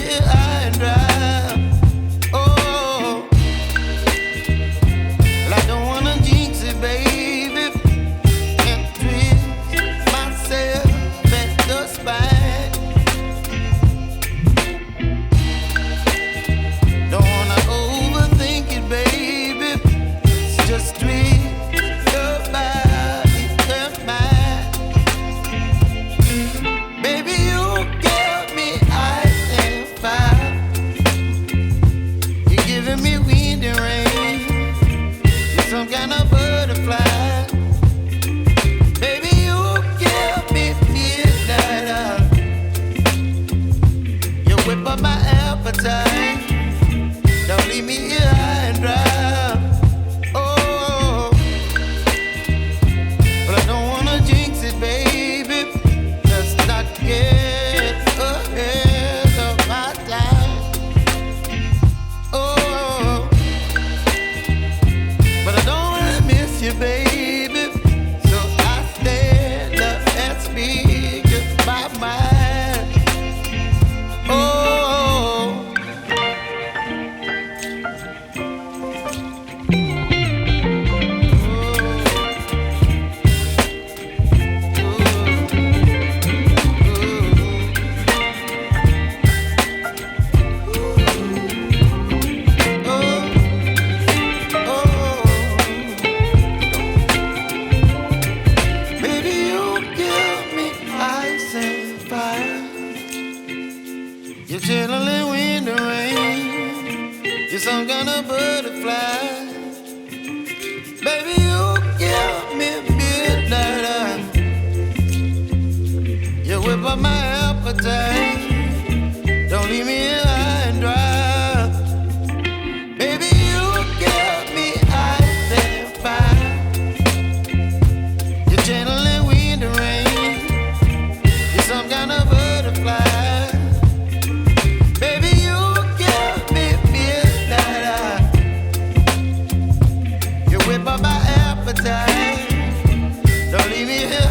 here high and dry. Oh, well, I don't wanna jinx it, baby, and twist myself at the spine. Don't wanna overthink it, baby. It's just twist your body and mine. Baby, you give me ice and fire. You're giving me wind and rain. You're some kind of butterfly. Baby, you give me midnight. You whip up my appetite. Don't leave me here high and dry. Oh, but I don't wanna jinx it, baby. Let's not get ahead of my time. Oh, but I don't wanna miss you, baby. So I stand up and speak just my mind. Oh. Baby, you give me ice and fire. You're chilling wind and rain. You're some kind of butterfly. Baby, you give me midnight. You whip up my appetite. Don't leave me here high and dry. Baby, you give me ice and fire. You're channeling wind and rain. You're some kind of butterfly. Baby, you give me midnight. You whip up my appetite. Don't leave me here